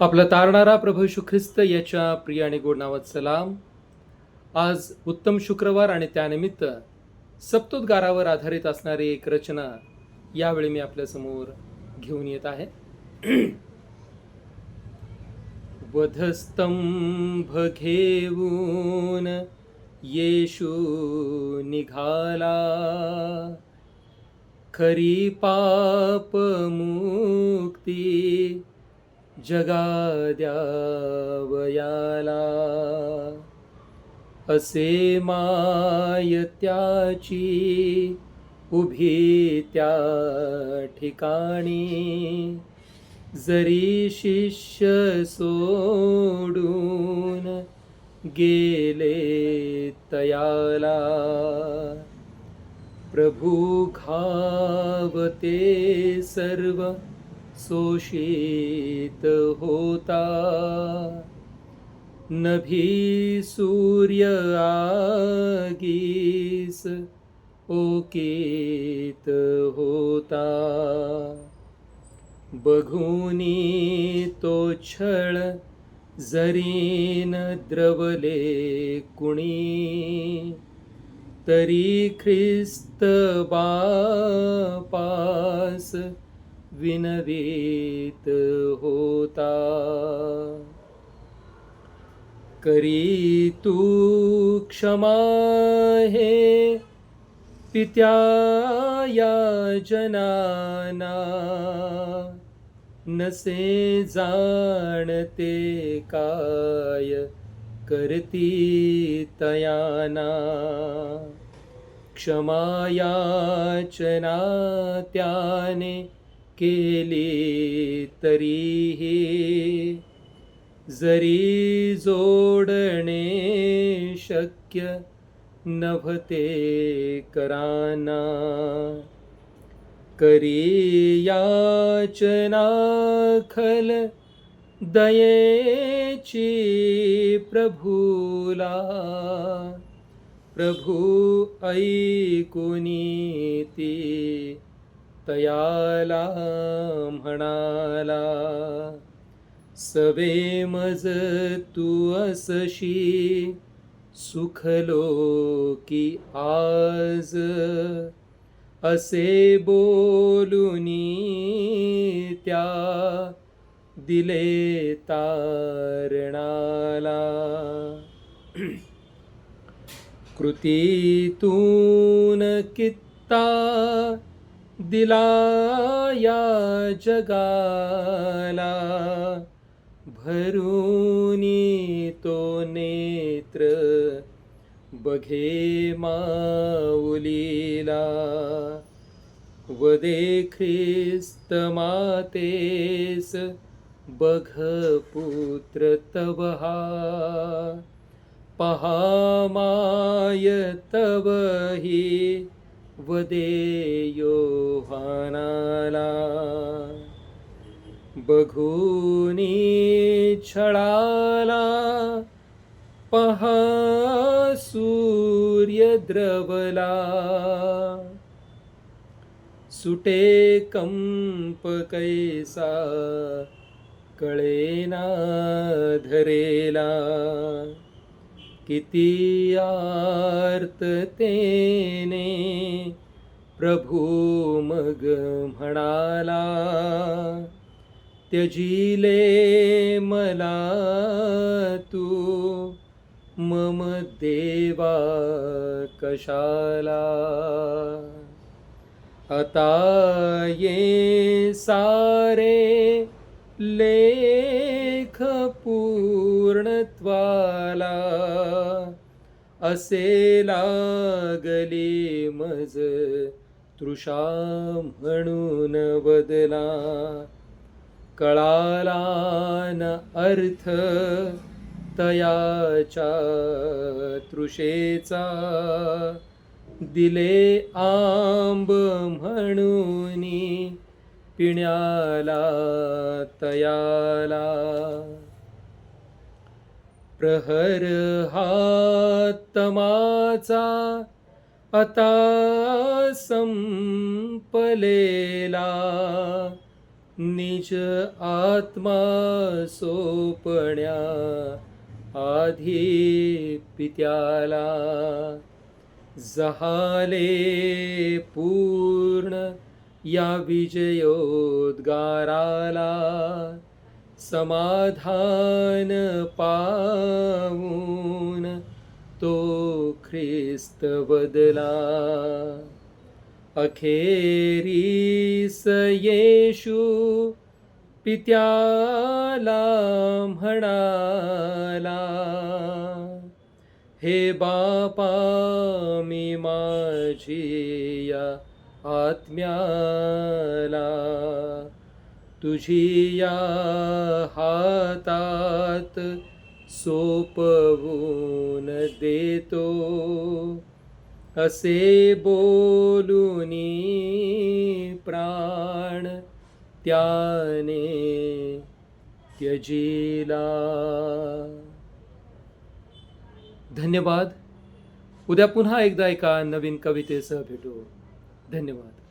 आपला तारणारा प्रभू येशू ख्रिस्त याच्या प्रिय आणि गोड नावात सलाम. आज उत्तम शुक्रवार आणि त्यानिमित्त सप्तोद्गारावर आधारित असणारी एक रचना यावेळी मी आपल्यासमोर घेऊन येत आहे. वधस्तंभ घेऊन येशू निघाला, खरी पाप मुक्ती जगा द्यावयाला. असे माय त्याची उभी त्या ठिकाणी, जरी शिष्य सोडून गेले तयाला. प्रभू घावते सर्व शोषित होता, नभी सूर्य आगीस ओकीत होता. बघूनी तो छळ जरीन द्रवले कुणी, तरी ख्रिस्त बापास विनवीत होता. करी तू क्षमा हे पित्या या जनाना, नसे जाणते काय करती तयाना. क्षमा याचना त्याने केली तरीही, जरी जोडणे शक्य नव्हते कराना. करी याचना खल दयेची प्रभूला, प्रभू ऐकुनी ती तयाला म्हणाला. सवे मज तू असशी सुखलो की आज, असे बोलूनी त्या दिले तारणाला. कृतीतून कित्ता दिला या जगाला, भरूनी तो नेत्र बघे माऊलीला. वदे ख्रिस्त मातेस बघ पुत्र तव हा, पहा माय तव ही वदे योहानाला. बघूनी छळाला पहा सूर्य द्रवला, सुटे कंप कैसा कळेना धरेला. किती आर्ततेने प्रभू मग म्हणाला, त्यजिले मला तू मम देवा कशाला. आता ये सारे लेख पूर्णत्वाला, असे लागली मज तृषा म्हणून बदला. कळाला न अर्थ तयाच्या तृषेचा, दिले आंब म्हणूनी पिण्याला तयाला. प्रहर हा तमाचा आता संपलेला, निज आत्मा सोपण्या आधी पित्याला, झाले पूर्ण या विजयोद्गाराला, समाधान पावून तो ख्रिस्त बदला. अखेरीस येशू पित्याला म्हणाला, हे बापा, मी माझी या आत्म्याला तुझी या हातात सोपवून देतो. असे बोलूनी प्राण त्याने त्यजिला. धन्यवाद. उद्या पुन्हा एकदा एका नवीन कवितेसह भेटू. धन्यवाद.